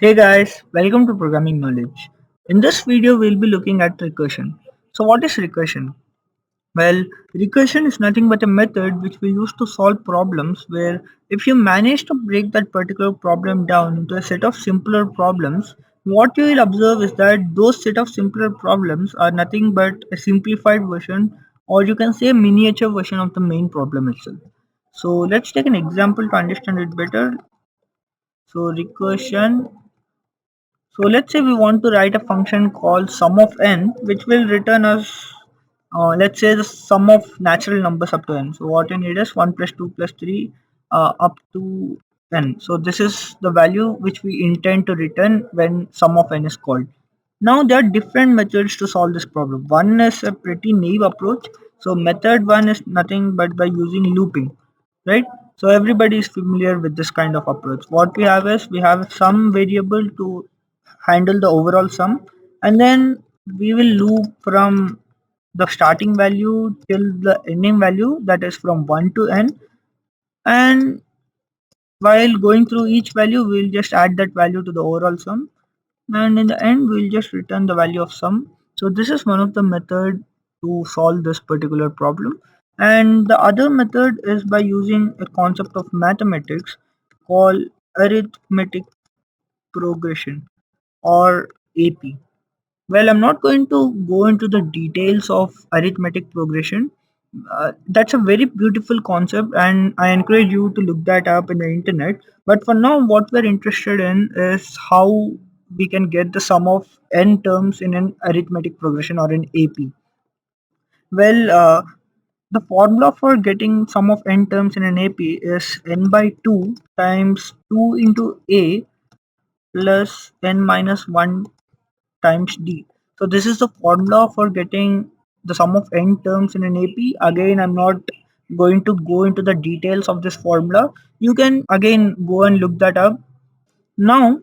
Hey guys, welcome to Programming Knowledge. In this video, we'll be looking at recursion. So, what is recursion? Well, recursion is nothing but a method which we use to solve problems where if you manage to break that particular problem down into a set of simpler problems, what you will observe is that those set of simpler problems are nothing but a simplified version, or you can say a miniature version of the main problem itself. So, let's take an example to understand it better. So, recursion, so let's say we want to write a function called sum of n, which will return us, let's say the sum of natural numbers up to n. So what you need is 1 plus 2 plus 3 up to n. So this is the value which we intend to return when sum of n is called. Now there are different methods to solve this problem. One is a pretty naive approach. So method one is nothing but by using looping, right? So everybody is familiar with this kind of approach. What we have is we have some variable to handle the overall sum, and then we will loop from the starting value till the ending value, that is from 1 to n, and while going through each value we'll just add that value to the overall sum, and in the end we'll just return the value of sum. So this is one of the method to solve this particular problem, and the other method is by using a concept of mathematics called arithmetic progression, or AP. Well, I'm not going to go into the details of arithmetic progression. That's a very beautiful concept, and I encourage you to look that up in the internet. But for now, what we're interested in is how we can get the sum of n terms in an arithmetic progression or an AP. Well, the formula for getting sum of n terms in an AP is n by 2 times 2 into a plus n minus 1 times d. So this is the formula for getting the sum of n terms in an AP. Again, I'm not going to go into the details of this formula. You can again go and look that up. Now,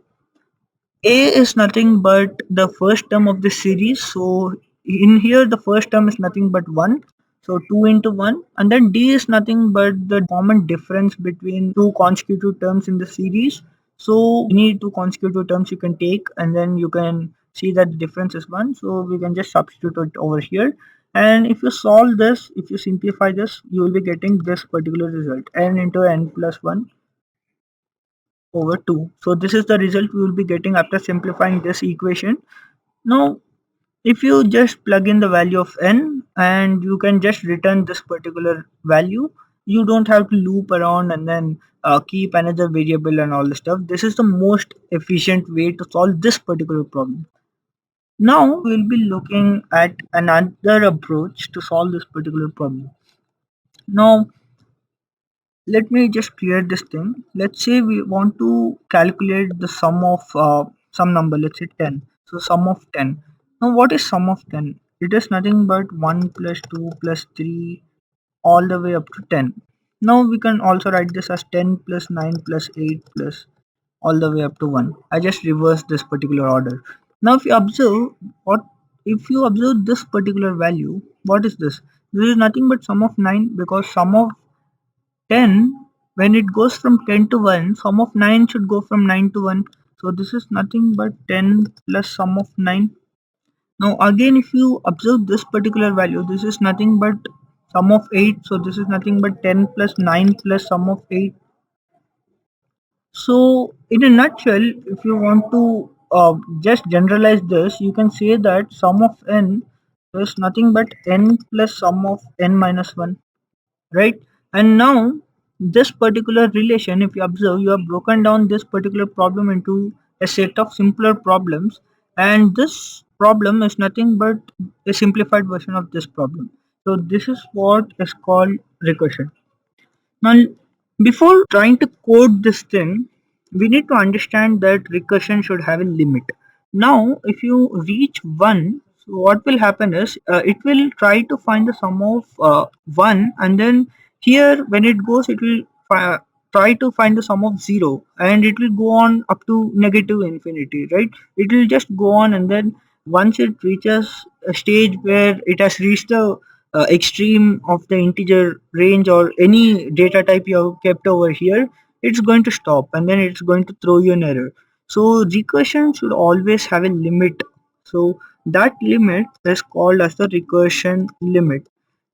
a is nothing but the first term of the series. So in here, the first term is nothing but 1. So 2 into 1, and then d is nothing but the common difference between two consecutive terms in the series. So any two consecutive terms you can take, and then you can see that the difference is 1. So we can just substitute it over here. And if you solve this, if you simplify this, you will be getting this particular result, n into n plus 1 over 2. So this is the result we will be getting after simplifying this equation. Now, if you just plug in the value of n and you can just return this particular value, you don't have to loop around and then keep another variable and all the stuff. This is the most efficient way to solve this particular problem. Now we'll be looking at another approach to solve this particular problem. Now let me just clear this thing. Let's say we want to calculate the sum of some number, let's say 10. So sum of 10. Now what is sum of 10? It is nothing but 1 plus 2 plus 3 all the way up to 10. Now we can also write this as 10 plus 9 plus 8 plus all the way up to 1. I just reversed this particular order. Now if you observe this particular value, what is this? This is nothing but sum of 9, because sum of 10, when it goes from 10 to 1, sum of 9 should go from 9 to 1. So this is nothing but 10 plus sum of 9. Now again, if you observe this particular value, this is nothing but sum of 8. So this is nothing but 10 plus 9 plus sum of 8. So in a nutshell, if you want to just generalize this, you can say that sum of n is nothing but n plus sum of n minus 1, right? And now this particular relation, if you observe, you have broken down this particular problem into a set of simpler problems, and this problem is nothing but a simplified version of this problem. So this is what is called recursion. Now, before trying to code this thing, we need to understand that recursion should have a limit. Now, if you reach 1, so what will happen is it will try to find the sum of 1, and then here when it goes, it will try to find the sum of 0, and it will go on up to negative infinity, right? It will just go on, and then once it reaches a stage where it has reached the extreme of the integer range or any data type you have kept over here, it's going to stop and then it's going to throw you an error. So recursion should always have a limit. So that limit is called as the recursion limit,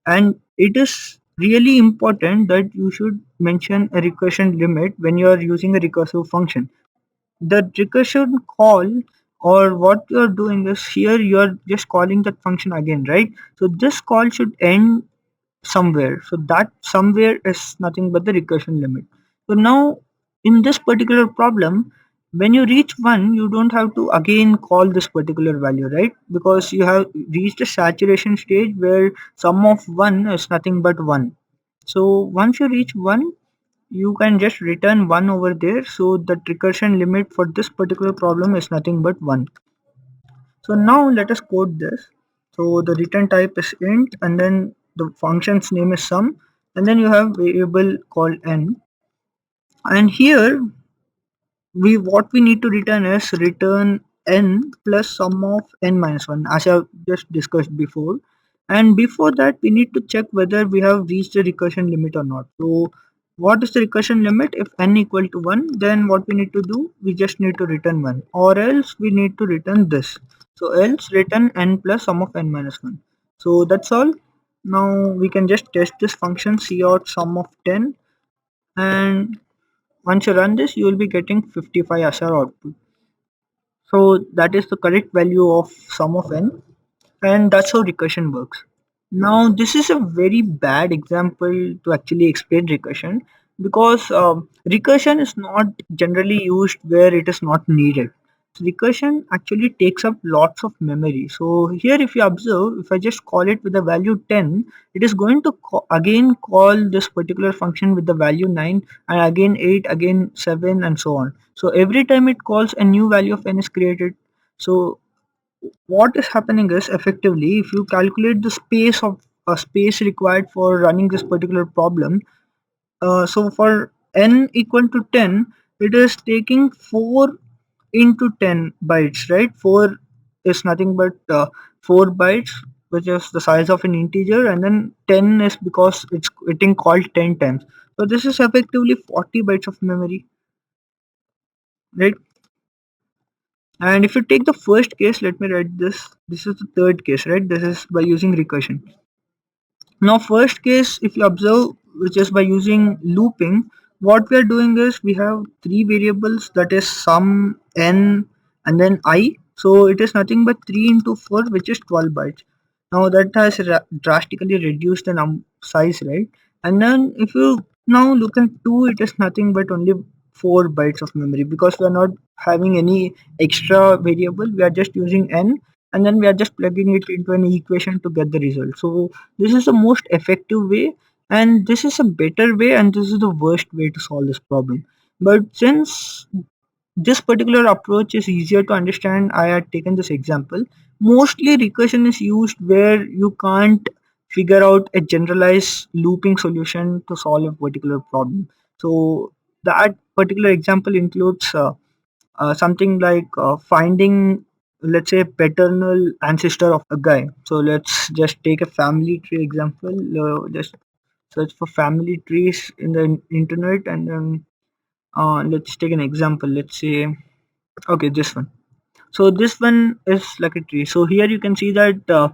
and it is really important that you should mention a recursion limit when you are using a recursive function. The recursion call, or what you're doing is, here you're just calling that function again, right? So this call should end somewhere, so that somewhere is nothing but the recursion limit. So now in this particular problem, when you reach 1, you don't have to again call this particular value, right? Because you have reached a saturation stage where sum of 1 is nothing but 1. So once you reach 1, you can just return 1 over there. So the recursion limit for this particular problem is nothing but 1. So now let us code this. So the return type is int, and then the function's name is sum, and then you have variable called n. And here we what we need to return is return n plus sum of n minus 1, as I've just discussed before. And before that, we need to check whether we have reached the recursion limit or not. So what is the recursion limit? If n equal to 1, then what we need to do, we just need to return 1, or else we need to return this. So else return n plus sum of n minus 1. So that's all. Now we can just test this function cout sum of 10, and once you run this, you will be getting 55 as our output. So that is the correct value of sum of n, and that's how recursion works. Now this is a very bad example to actually explain recursion, because recursion is not generally used where it is not needed. So recursion actually takes up lots of memory. So here if you observe, if I just call it with the value 10, it is going to again call this particular function with the value 9, and again 8, again 7, and so on. So every time it calls, a new value of n is created. So what is happening is, effectively, if you calculate the space of space required for running this particular problem, so for n equal to 10, it is taking 4 into 10 bytes, right? 4 is nothing but 4 bytes, which is the size of an integer, and then 10 is because it's getting called 10 times. So this is effectively 40 bytes of memory, right? And if you take the first case, let me write this. This is the third case, right? This is by using recursion. Now, first case, if you observe, which is by using looping, what we are doing is, we have three variables, that is sum, n, and then I. So it is nothing but 3 into 4, which is 12 bytes. Now that has drastically reduced the size, right? And then if you now look at 2, it is nothing but only 4 bytes of memory, because we are not having any extra variable. We are just using n, and then we are just plugging it into an equation to get the result. So this is the most effective way, and this is a better way, and this is the worst way to solve this problem. But since this particular approach is easier to understand, I had taken this example. Mostly recursion is used where you can't figure out a generalized looping solution to solve a particular problem. So that particular example includes something like finding, let's say, paternal ancestor of a guy. So let's just take a family tree example. Just search for family trees in the internet, and then let's take an example. Let's say, okay, this one. So this one is like a tree. So here you can see that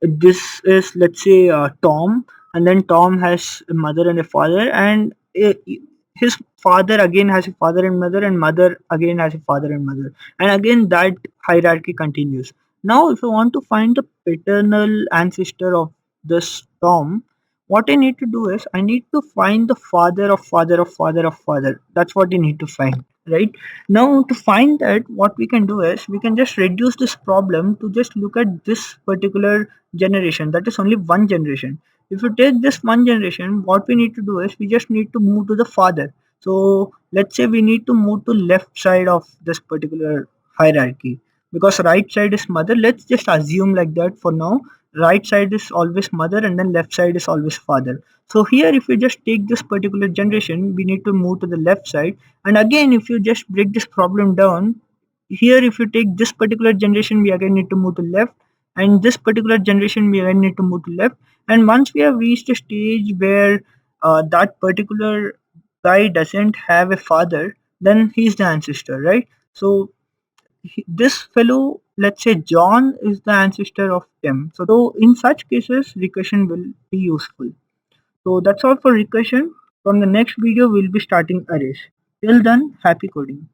this is, let's say, Tom, and then Tom has a mother and a father, and his father again has a father and mother, and mother again has a father and mother, and again that hierarchy continues. Now if I want to find the paternal ancestor of this Tom, what I need to do is, I need to find the father of father of father of father. That's what you need to find, right? Now to find that, what we can do is, we can just reduce this problem to just look at this particular generation, that is only one generation. If you take this one generation, what we need to do is, we just need to move to the father. So let's say we need to move to left side of this particular hierarchy, because right side is mother. Let's just assume like that for now. Right side is always mother, and then left side is always father. So here if you just take this particular generation, we need to move to the left side. And again, if you just break this problem down, here if you take this particular generation, we again need to move to left, and this particular generation we again need to move to left. And once we have reached a stage where that particular guy doesn't have a father, then he's the ancestor, right? So this fellow, let's say John, is the ancestor of Tim. So in such cases, recursion will be useful. So that's all for recursion. From the next video, we'll be starting arrays. Till then, happy coding.